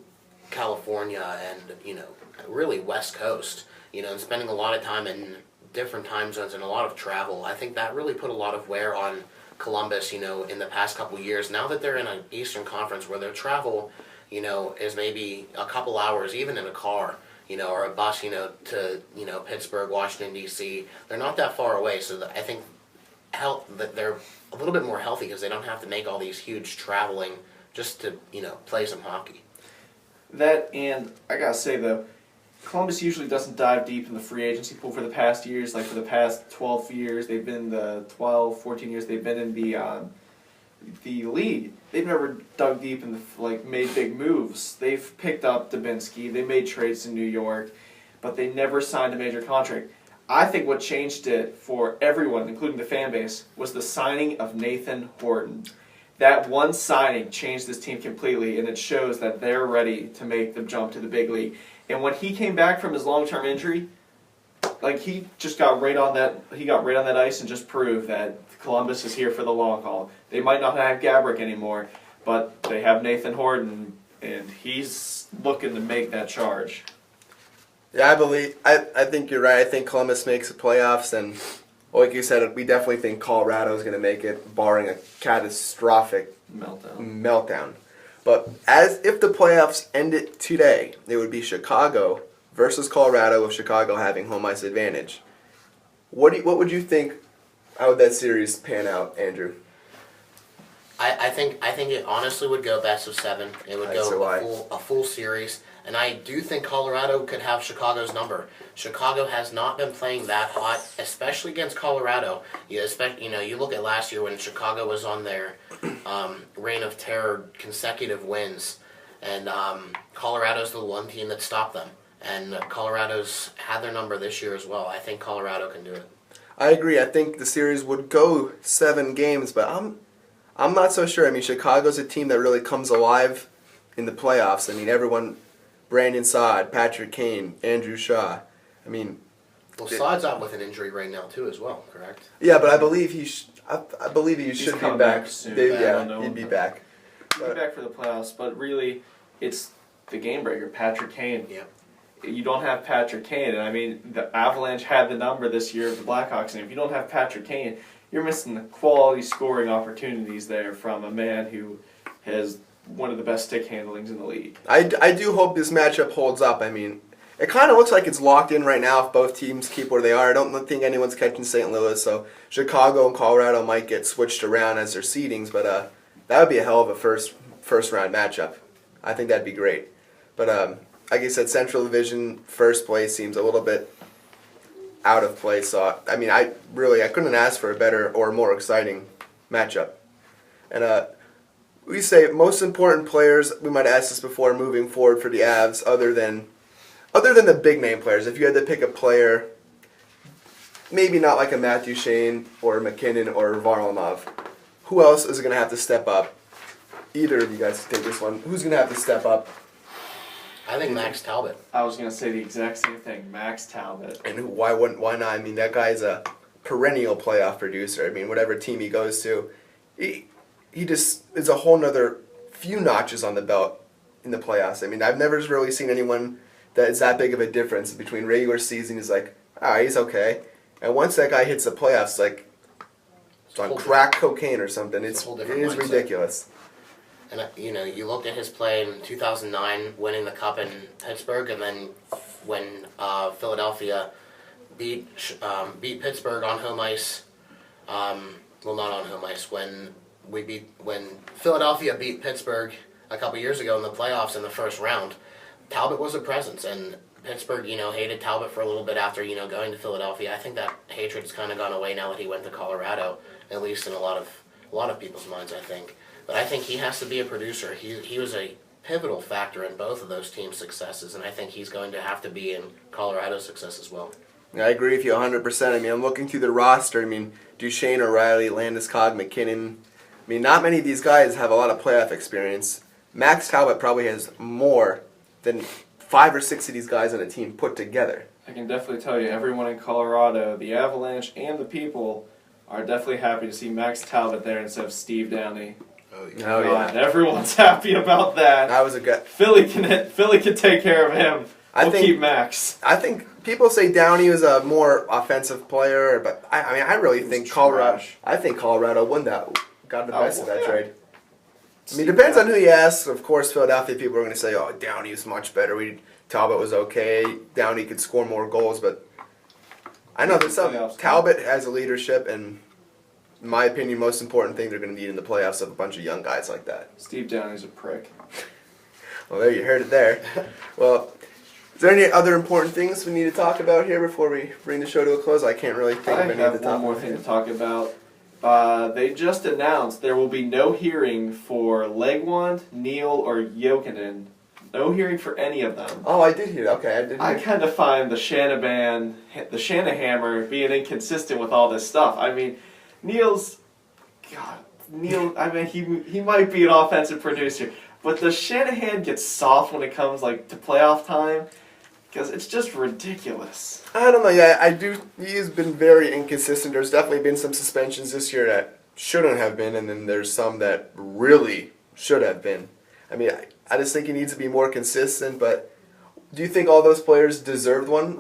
California and, really West Coast, and spending a lot of time in different time zones and a lot of travel, I think that really put a lot of wear on Columbus, in the past couple of years. Now that they're in an Eastern Conference where their travel, is maybe a couple hours, even in a car, or a bus, to, Pittsburgh, Washington, D.C., they're not that far away. So I think that they're a little bit more healthy because they don't have to make all these huge traveling just to, play some hockey. That, and I gotta say though, Columbus usually doesn't dive deep in the free agency pool for the past years. Like for the past 12 years, they've been 14 years they've been in the league. They've never dug deep in made big moves. They've picked up Dubinsky. They made trades in New York, but they never signed a major contract. I think what changed it for everyone, including the fan base, was the signing of Nathan Horton. That one signing changed this team completely, and it shows that they're ready to make the jump to the big league. And when he came back from his long-term injury, he just got right on that. He got right on that ice and just proved that Columbus is here for the long haul. They might not have Gabrick anymore, but they have Nathan Horton, and he's looking to make that charge. Yeah, I think you're right. I think Columbus makes the playoffs, and like you said, we definitely think Colorado is going to make it, barring a catastrophic meltdown. But if the playoffs ended today, it would be Chicago versus Colorado, with Chicago having home ice advantage. What would you think? How would that series pan out, Andrew? I think it honestly would go best of 7. It would go a full series, and I do think Colorado could have Chicago's number. Chicago has not been playing that hot, especially against Colorado. You look at last year when Chicago was on their reign of terror, consecutive wins, and Colorado's the one team that stopped them. And Colorado's had their number this year as well. I think Colorado can do it. I agree. I think the series would go 7 games, but I'm not so sure. I mean, Chicago's a team that really comes alive in the playoffs. I mean, everyone, Brandon Saad, Patrick Kane, Andrew Shaw. I mean, Saad's out with an injury right now too, as well. Correct? Yeah, but I believe he should be back soon. He'd be back. He'd be back for the playoffs, but really, it's the game breaker, Patrick Kane. Yeah. You don't have Patrick Kane, and I mean, the Avalanche had the number this year of the Blackhawks, and if you don't have Patrick Kane, you're missing the quality scoring opportunities there from a man who has one of the best stick handlings in the league. I do hope this matchup holds up. I mean, it kind of looks like it's locked in right now if both teams keep where they are. I don't think anyone's catching St. Louis, so Chicago and Colorado might get switched around as their seedings, but that would be a hell of a first round matchup. I think that'd be great. But like I said, Central Division first place seems a little bit out of place. So I mean, I couldn't ask for a better or more exciting matchup. And we say most important players. We might ask this before moving forward for the Avs, other than the big name players. If you had to pick a player, maybe not like a Matthew Shane or McKinnon or Varlamov, who else is going to have to step up? Either of you guys take this one. Who's going to have to step up? I think Max Talbot. I was going to say the exact same thing, Max Talbot. And why not? I mean, that guy's a perennial playoff producer. I mean, whatever team he goes to, he just is a whole nother few notches on the belt in the playoffs. I mean, I've never really seen anyone that is that big of a difference between regular season. He's like, he's okay. And once that guy hits the playoffs, like, it's on crack cocaine or something. It is ridiculous. And you looked at his play in 2009, winning the Cup in Pittsburgh, and then when Philadelphia beat Pittsburgh on home ice. Well, not on home ice. When Philadelphia beat Pittsburgh a couple years ago in the playoffs in the first round, Talbot was a presence, and Pittsburgh, hated Talbot for a little bit after, going to Philadelphia. I think that hatred's kind of gone away now that he went to Colorado, at least in a lot of people's minds, I think. But I think he has to be a producer. He was a pivotal factor in both of those teams' successes, and I think he's going to have to be in Colorado's success as well. I agree with you 100%. I mean, I'm looking through the roster. I mean, Duchesne, O'Reilly, Landeskog, McKinnon. I mean, not many of these guys have a lot of playoff experience. Max Talbot probably has more than 5 or 6 of these guys on a team put together. I can definitely tell you, everyone in Colorado, the Avalanche, and the people are definitely happy to see Max Talbot there instead of Steve Downey. Oh yeah. And everyone's happy about that. That was a good. Philly can take care of him. We'll keep Max. I think people say Downey was a more offensive player, but I really think Colorado. Trash. I think Colorado got the best of that trade. I mean, it depends on who you ask. Of course, Philadelphia people are going to say, "Oh, Downey was much better. Talbot was okay. Downey could score more goals," but I know there's some. Talbot has a leadership, and in my opinion, most important thing they're going to need in the playoffs of a bunch of young guys like that. Steve Downey's a prick. Well, there you heard it there. Well, is there any other important things we need to talk about here before we bring the show to a close? I can't really think of any of the top. I have one more thing to talk about. They just announced there will be no hearing for Legwand, Neal, or Jokinen. No hearing for any of them. Oh, I did hear. Okay, I kind of find the Shanahammer being inconsistent with all this stuff. I mean, Neal, I mean, he might be an offensive producer, but does Shanahan get soft when it comes to playoff time? Because it's just ridiculous. I don't know. Yeah, I do. He has been very inconsistent. There's definitely been some suspensions this year that shouldn't have been, and then there's some that really should have been. I mean, I just think he needs to be more consistent. But do you think all those players deserved one?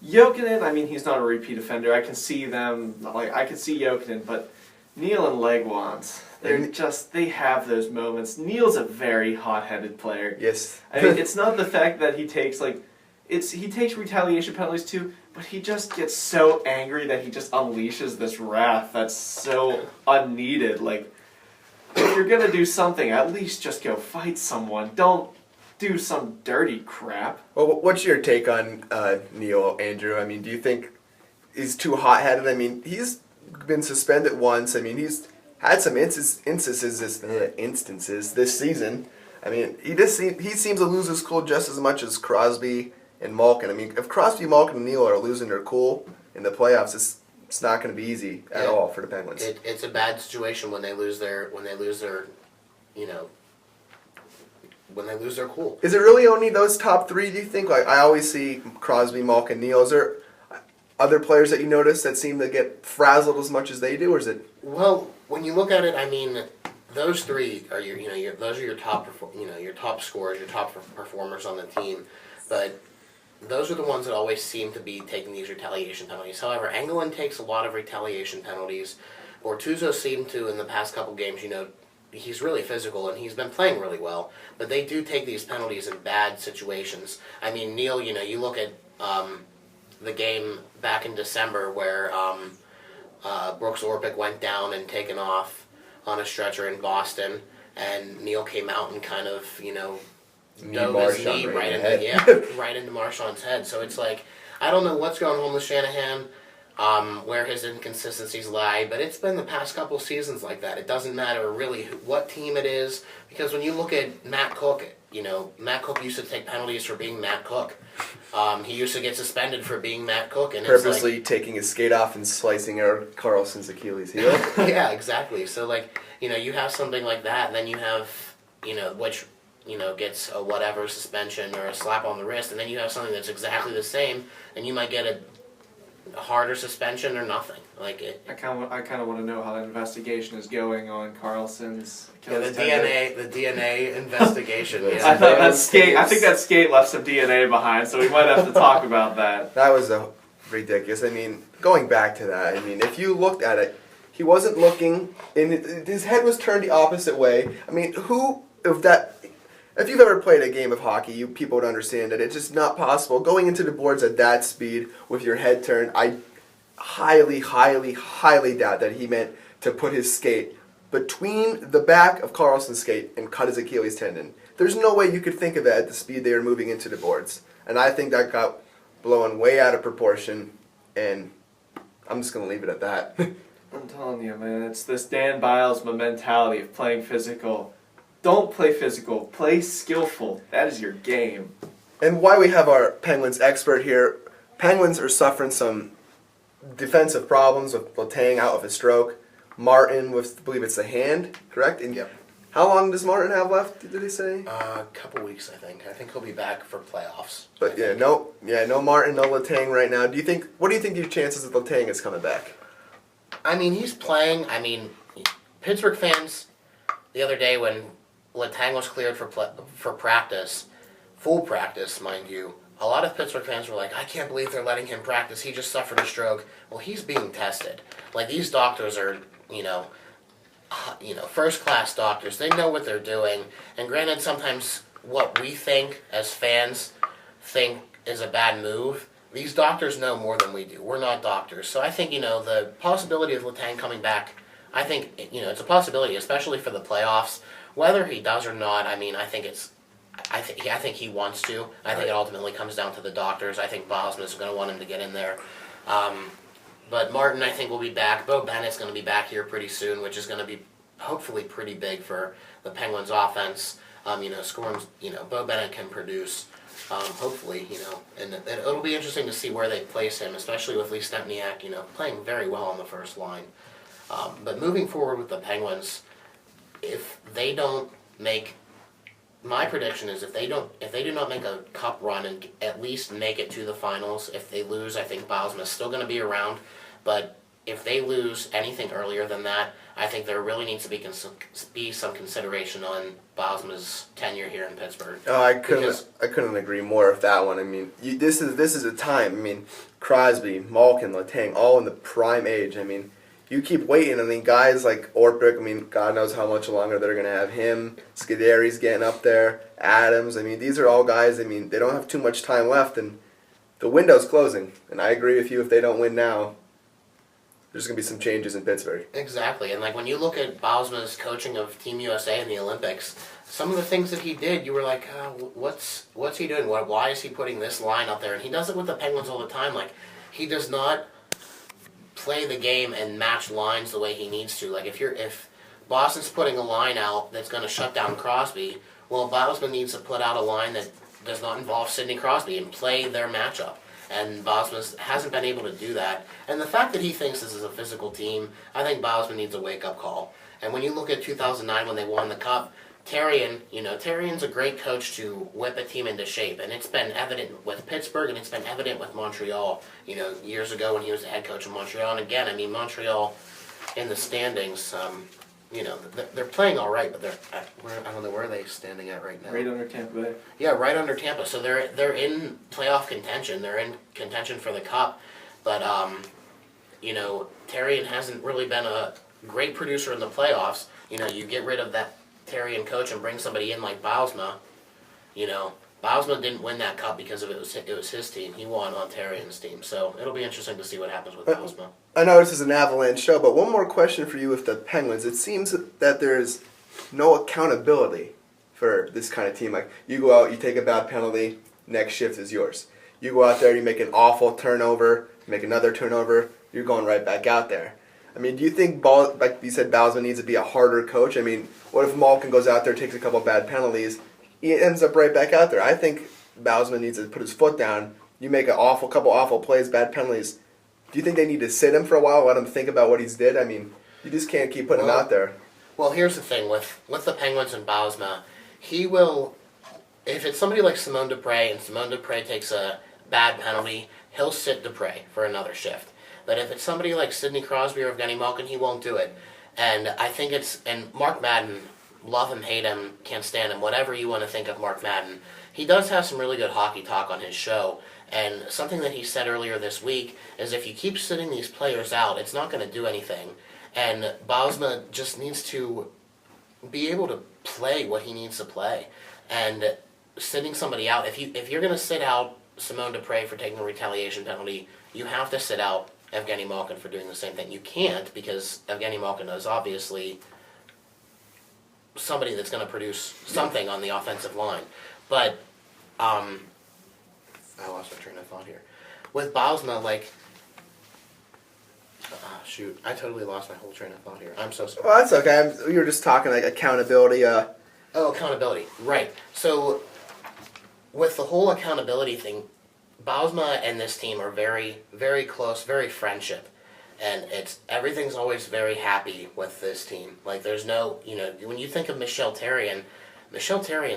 Jokinen, I mean, he's not a repeat offender. I can see them, I can see Jokinen, but Neil and Legwand, they have those moments. Neil's a very hot-headed player. Yes. I mean, it's not the fact that he takes, he takes retaliation penalties too, but he just gets so angry that he just unleashes this wrath that's so unneeded. Like, if you're gonna do something, at least just go fight someone. Don't do some dirty crap. Well, what's your take on Neil, Andrew? I mean, do you think he's too hot-headed? I mean, he's been suspended once. I mean, he's had some instances this season. I mean, he seems to lose his cool just as much as Crosby and Malkin. I mean, if Crosby, Malkin, and Neil are losing their cool in the playoffs, it's not going to be easy at all for the Penguins. It's a bad situation when they lose their cool. Is it really only those top three, do you think? Like, I always see Crosby, Malkin, Neil. Is there other players that you notice that seem to get frazzled as much as they do, or is it? Well, when you look at it, I mean, those three are those are your top your top scorers, your top performers on the team, but those are the ones that always seem to be taking these retaliation penalties. However, Engelland takes a lot of retaliation penalties. Bortuzzo seemed to, in the past couple games, he's really physical and he's been playing really well, but they do take these penalties in bad situations. I mean, Neil, you look at the game back in December where Brooks Orpik went down and taken off on a stretcher in Boston, and Neil came out and kind of, dove his knee right into Marchand's head. So it's like, I don't know what's going on with Shanahan, where his inconsistencies lie, but it's been the past couple seasons like that. It doesn't matter really what team it is, because when you look at Matt Cook, Matt Cook used to take penalties for being Matt Cook. He used to get suspended for being Matt Cook, and purposely taking his skate off and slicing Erik Karlsson's Achilles heel. Yeah, exactly. So you have something like that, and then you have which gets a whatever suspension or a slap on the wrist, and then you have something that's exactly the same, and you might get a harder suspension or nothing. I kind of want to know how that investigation is going on Karlsson's. The DNA investigation. Yeah. I think that skate left some DNA behind, so we might have to talk about that. That was ridiculous. I mean, going back to that, I mean, if you looked at it, he wasn't looking, and his head was turned the opposite way. I mean, if you've ever played a game of hockey, people would understand that it's just not possible. Going into the boards at that speed with your head turned, I highly, highly, highly doubt that he meant to put his skate between the back of Karlsson's skate and cut his Achilles tendon. There's no way you could think of that at the speed they were moving into the boards. And I think that got blown way out of proportion, and I'm just going to leave it at that. I'm telling you, man, it's this Dan Biles mentality of playing physical. Don't play physical. Play skillful. That is your game. And why we have our Penguins expert here, Penguins are suffering some defensive problems with Letang out with a stroke. Martin with, I believe it's the hand, correct? And yep. How long does Martin have left, did he say? A couple weeks, I think. I think he'll be back for playoffs. But no Martin, no Letang right now. What do you think your chances of Letang is coming back? I mean, he's playing. I mean, Pittsburgh fans, the other day when Letang was cleared for practice, full practice, mind you, a lot of Pittsburgh fans were like, I can't believe they're letting him practice. He just suffered a stroke. Well, he's being tested. These doctors are, first-class doctors. They know what they're doing. And granted, sometimes what we think as fans think is a bad move, these doctors know more than we do. We're not doctors. So I think, the possibility of Letang coming back, I think, it's a possibility, especially for the playoffs. Whether he does or not, I mean, I think he wants to. I think it ultimately comes down to the doctors. I think Bosman is going to want him to get in there. But Martin, I think, will be back. Bo Bennett's going to be back here pretty soon, which is going to be hopefully pretty big for the Penguins' offense. Scoring, Bo Bennett can produce, hopefully, and it'll be interesting to see where they place him, especially with Lee Stempniak, playing very well on the first line. But moving forward with the Penguins, if they don't make my prediction is if they do not make a cup run and at least make it to the finals, if they lose, I think Bosma is still going to be around. But if they lose anything earlier than that, I think there really needs to be some consideration on Bosma's tenure here in Pittsburgh. Oh, I couldn't agree more with that one. I mean, this is a time. I mean, Crosby, Malkin, Letang, all in the prime age. I mean, you keep waiting. I mean, guys like Orpik, I mean, God knows how much longer they're going to have him. Scuderi's getting up there. Adams. I mean, these are all guys, I mean, they don't have too much time left, and the window's closing. And I agree with you, if they don't win now, there's going to be some changes in Pittsburgh. Exactly. And, like, when you look at Bosma's coaching of Team USA in the Olympics, some of the things that he did, you were like, what's he doing? Why is he putting this line up there? And he does it with the Penguins all the time. Like, he does not play the game and match lines the way he needs to. Like, if Boston's putting a line out that's going to shut down Crosby, well, Boston needs to put out a line that does not involve Sidney Crosby and play their matchup. And Bosma hasn't been able to do that. And the fact that he thinks this is a physical team, I think Bosma needs a wake-up call. And when you look at 2009 when they won the Cup, Therrien's a great coach to whip a team into shape. And it's been evident with Pittsburgh, and it's been evident with Montreal, years ago when he was the head coach of Montreal. And again, I mean, Montreal in the standings, they're playing all right, but I don't know, where are they standing at right now? Right under Tampa Bay. Yeah, right under Tampa. So they're in playoff contention. They're in contention for the Cup. But, Therrien hasn't really been a great producer in the playoffs. You get rid of that Therrien coach and bring somebody in like Bausma. Bausma didn't win that Cup because it was his team. He won on Therrien's team. So it'll be interesting to see what happens with Bausma. I know this is an Avalanche show, but one more question for you with the Penguins. It seems that there's no accountability for this kind of team. Like, you go out, you take a bad penalty, next shift is yours. You go out there, you make an awful turnover, you make another turnover, you're going right back out there. I mean, do you think, like you said, Bausma needs to be a harder coach? I mean, what if Malkin goes out there, takes a couple bad penalties, he ends up right back out there? I think Bausma needs to put his foot down. You make couple awful plays, bad penalties. Do you think they need to sit him for a while, let him think about what he's did? I mean, you just can't keep putting him out there. Well, here's the thing. With the Penguins and Bausma, he will, if it's somebody like Simone Dupre, and Simone Dupre takes a bad penalty, he'll sit Dupre for another shift. But if it's somebody like Sidney Crosby or Evgeny Malkin, he won't do it. And I think and Mark Madden, love him, hate him, can't stand him, whatever you want to think of Mark Madden, he does have some really good hockey talk on his show. And something that he said earlier this week is if you keep sitting these players out, it's not going to do anything. And Bausma just needs to be able to play what he needs to play. And sitting somebody out, if you're going to sit out Simone Dupre for taking a retaliation penalty, you have to sit out Evgeny Malkin for doing the same thing. You can't, because Evgeny Malkin is obviously somebody that's going to produce something on the offensive line. But I lost my train of thought here. With Bausma, shoot, I totally lost my whole train of thought here. I'm so sorry. Well, that's okay. We were just talking like accountability. Accountability. Right. So, with the whole accountability thing, Bausma and this team are very, very close, very friendship. And everything's always very happy with this team. Like, there's no, when you think of Michel Therrien's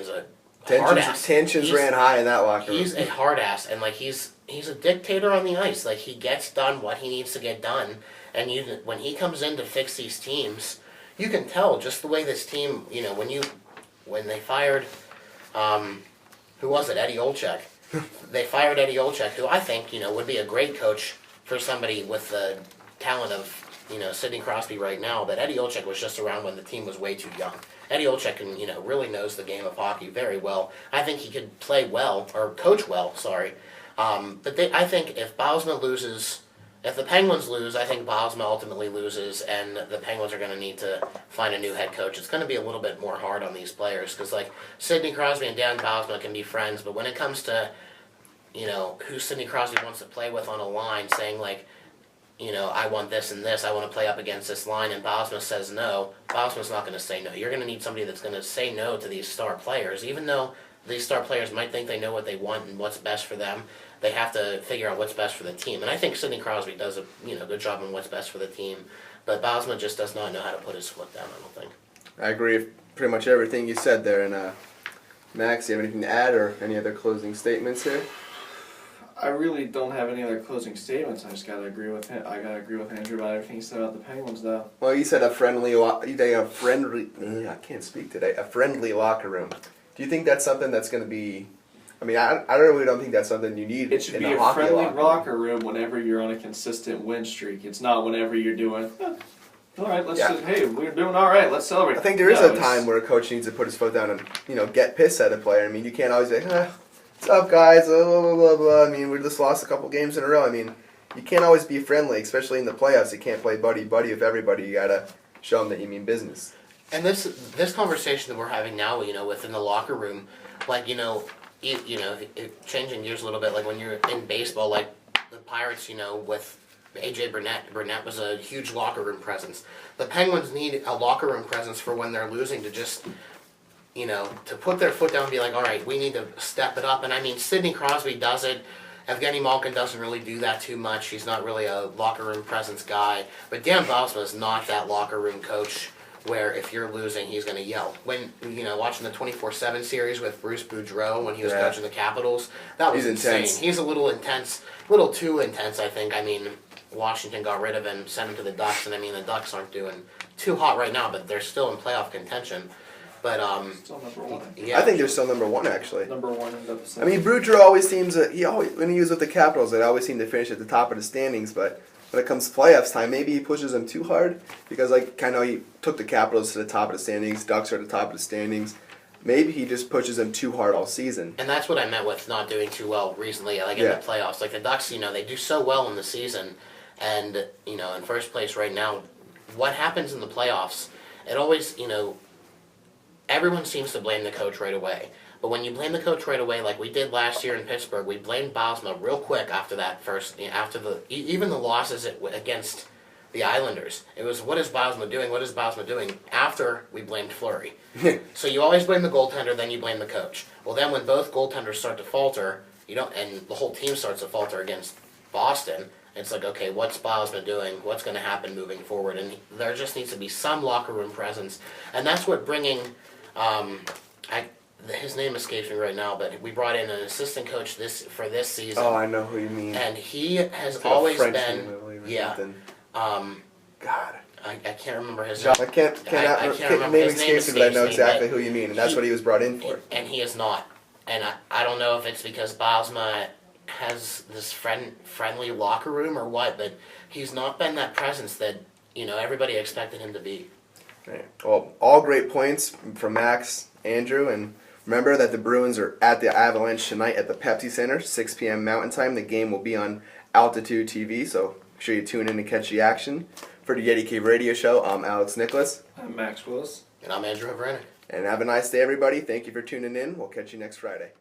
a hard ass. Tensions ran high in that locker room. He's a hard ass, and he's a dictator on the ice. Like, he gets done what he needs to get done, and when he comes in to fix these teams, you can tell just the way this team, when they fired, who was it, Eddie Olczyk. They fired Eddie Olczyk, who I think, would be a great coach for somebody with the talent of, Sidney Crosby right now, but Eddie Olczyk was just around when the team was way too young. Eddie Olczyk really knows the game of hockey very well. I think he could play well, or coach well, sorry. But I think if Bausma loses, if the Penguins lose, I think Bausma ultimately loses, and the Penguins are going to need to find a new head coach. It's going to be a little bit more hard on these players, because Sidney Crosby and Dan Bausma can be friends, but when it comes to, who Sidney Crosby wants to play with on a line, saying I want this and this, I want to play up against this line, and Bausma says no, Bausma's not going to say no. You're going to need somebody that's going to say no to these star players. Even though these star players might think they know what they want and what's best for them, they have to figure out what's best for the team. And I think Sidney Crosby does a good job on what's best for the team, but Bausma just does not know how to put his foot down, I don't think. I agree with pretty much everything you said there, and Max, do you have anything to add or any other closing statements here? I really don't have any other closing statements. I just gotta agree with him. I gotta agree with Andrew about everything he said about the Penguins, though. Well, you said a friendly I can't speak today. A friendly locker room. Do you think that's something that's going to be? I mean, I really don't think that's something you need. It should in be a hockey friendly locker locker room whenever you're on a consistent win streak. It's not whenever you're doing. All right, let's just, hey, we're doing all right. Let's celebrate. I think there is a time where a coach needs to put his foot down and get pissed at a player. I mean, you can't always say, "What's up, guys?" Blah blah blah blah. I mean, we just lost a couple games in a row. I mean, you can't always be friendly, especially in the playoffs. You can't play buddy buddy with everybody. You gotta show them that you mean business. And this conversation that we're having now, within the locker room, like, changing gears a little bit, like when you're in baseball, like the Pirates, with AJ Burnett. Burnett was a huge locker room presence. The Penguins need a locker room presence for when they're losing to just, to put their foot down and be like, all right, we need to step it up. And I mean, Sidney Crosby does it. Evgeny Malkin doesn't really do that too much. He's not really a locker room presence guy. But Dan Bylsma is not that locker room coach where if you're losing, he's going to yell. When, watching the 24/7 series with Bruce Boudreau when he was coaching the Capitals, that was insane. Intense. He's a little intense, a little too intense, I think. I mean, Washington got rid of him, sent him to the Ducks, and I mean, the Ducks aren't doing too hot right now, but they're still in playoff contention. But, Still number one. yeah. I think they're still number one, actually. Number one in the I Pacific. mean, Boudreau always seems when he was with the Capitals, they always seemed to finish at the top of the standings. But when it comes to playoffs time, maybe he pushes them too hard because, I know he took the Capitals to the top of the standings. Ducks are at the top of the standings. Maybe he just pushes them too hard all season. And that's what I meant with not doing too well recently, in the playoffs. Like the Ducks, they do so well in the season, and in first place right now. What happens in the playoffs? It always, everyone seems to blame the coach right away. But when you blame the coach right away, like we did last year in Pittsburgh, we blamed Bylsma real quick after that even the losses against the Islanders. It was, what is Bylsma doing? What is Bylsma doing? After we blamed Fleury. So you always blame the goaltender, then you blame the coach. Well, then when both goaltenders start to falter, and the whole team starts to falter against Boston, it's like, okay, what's Bylsma doing? What's going to happen moving forward? And there just needs to be some locker room presence, and that's what bringing. His name escapes me right now, but we brought in an assistant coach for this season. Oh, I know who you mean. And he has It's like always a French been, name, I believe, or yeah. something. God, I can't remember his I name. can't remember. name His name escapes me, but I know escapes me, exactly but who you mean, and that's what he was brought in for. And he is not. And I don't know if it's because Bylsma has this friendly locker room or what, but he's not been that presence that everybody expected him to be. Right. Well, all great points from Max, Andrew, and remember that the Bruins are at the Avalanche tonight at the Pepsi Center, 6 p.m. Mountain Time. The game will be on Altitude TV, so make sure you tune in to catch the action. For the Yeti Cave Radio Show, I'm Alex Nicholas. I'm Max Willis. And I'm Andrew Havranek. And have a nice day, everybody. Thank you for tuning in. We'll catch you next Friday.